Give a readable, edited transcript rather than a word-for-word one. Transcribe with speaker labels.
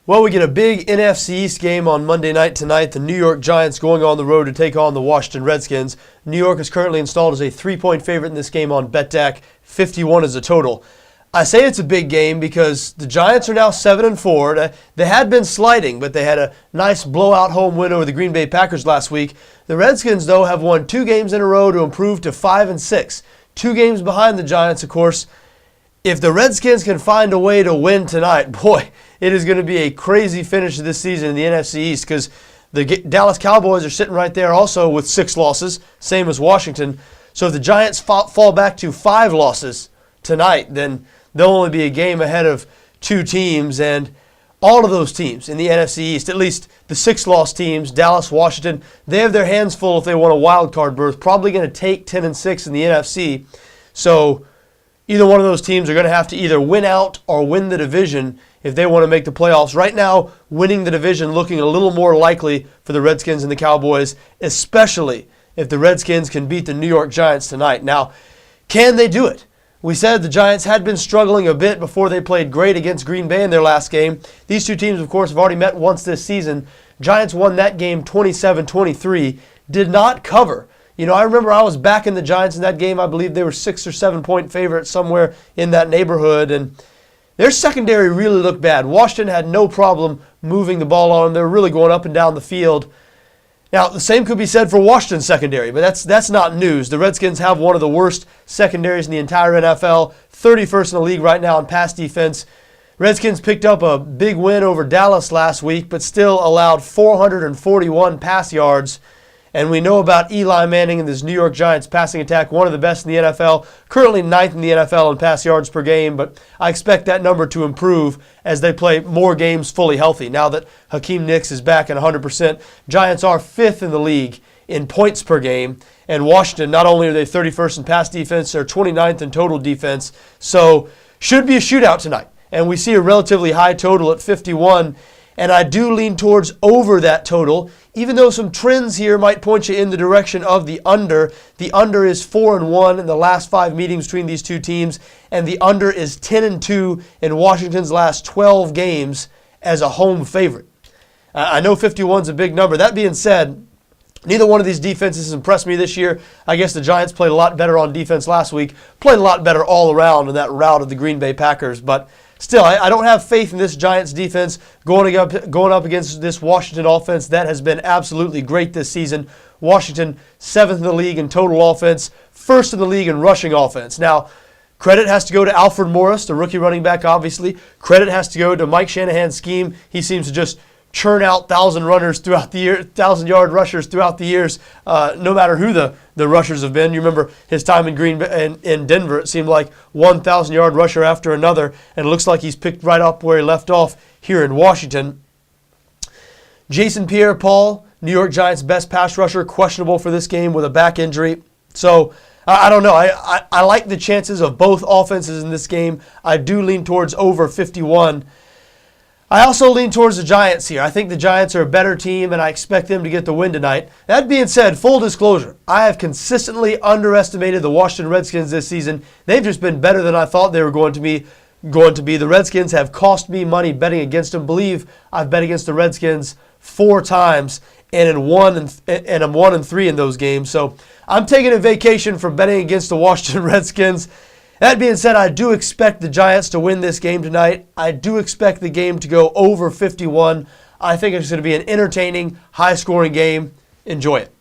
Speaker 1: Well, we get a big NFC East game on Monday night tonight. The New York Giants going on the road to take on the Washington Redskins. New York is currently installed as a 3-point favorite in this game on BETDAQ. 51 is the total. I say it's a big game because the Giants are now 7-4. They had been sliding, but they had a nice blowout home win over the Green Bay Packers last week. The Redskins, though, have won 2 games in a row to improve to 5-6. 2 games behind the Giants, of course. If the Redskins can find a way to win tonight, boy, it is going to be a crazy finish to this season in the NFC East because the Dallas Cowboys are sitting right there also with 6 losses, same as Washington. So if the Giants fall back to 5 losses tonight, then they'll only be a game ahead of 2 teams. And all of those teams in the NFC East, at least the 6-loss teams, Dallas, Washington, they have their hands full if they want a wild card berth, probably going to take 10-6 in the NFC. So either one of those teams are going to have to either win out or win the division if they want to make the playoffs. Right now, winning the division looking a little more likely for the Redskins and the Cowboys, especially if the Redskins can beat the New York Giants tonight. Now, can they do it? We said the Giants had been struggling a bit before they played great against Green Bay in their last game. These 2 teams, of course, have already met once this season. Giants won that game 27-23, did not cover. You know, I remember I was backing the Giants in that game. I believe they were 6 or 7 point favorites somewhere in that neighborhood, and their secondary really looked bad. Washington had no problem moving the ball on them. They were really going up and down the field. Now, the same could be said for Washington's secondary, but that's not news. The Redskins have one of the worst secondaries in the entire NFL, 31st in the league right now in pass defense. Redskins picked up a big win over Dallas last week, but still allowed 441 pass yards. And we know about Eli Manning and this New York Giants passing attack, one of the best in the NFL, currently 9th in the NFL in pass yards per game, but I expect that number to improve as they play more games fully healthy. Now that Hakeem Nicks is back at 100%, Giants are 5th in the league in points per game, and Washington, not only are they 31st in pass defense, they're 29th in total defense, so should be a shootout tonight. And we see a relatively high total at 51, and I do lean towards over that total, even though some trends here might point you in the direction of the under. The under is 4-1 in the last 5 meetings between these 2 teams, and the under is 10-2 in Washington's last 12 games as a home favorite. I know 51 is a big number. That being said, neither one of these defenses has impressed me this year. I guess the Giants played a lot better on defense last week, played a lot better all around in that rout of the Green Bay Packers, but still, I don't have faith in this Giants defense going up against this Washington offense that has been absolutely great this season. Washington, 7th in the league in total offense, 1st in the league in rushing offense. Now, credit has to go to Alfred Morris, the rookie running back, obviously. Credit has to go to Mike Shanahan's scheme. He seems to just churn out 1,000 runners throughout the year, 1,000-yard rushers throughout the years, no matter who the rushers have been. You remember his time in Denver. It seemed like 1,000-yard rusher after another, and it looks like he's picked right up where he left off here in Washington. Jason Pierre-Paul, New York Giants' best pass rusher, questionable for this game with a back injury. So I don't know. I like the chances of both offenses in this game. I do lean towards over 51. I also lean towards the Giants here. I think the Giants are a better team, and I expect them to get the win tonight. That being said, full disclosure, I have consistently underestimated the Washington Redskins this season. They've just been better than I thought they were going to be. The Redskins have cost me money betting against them. Believe I've bet against the Redskins 4 times, and I'm 1-3 in those games. So I'm taking a vacation from betting against the Washington Redskins. That being said, I do expect the Giants to win this game tonight. I do expect the game to go over 51. I think it's going to be an entertaining, high-scoring game. Enjoy it.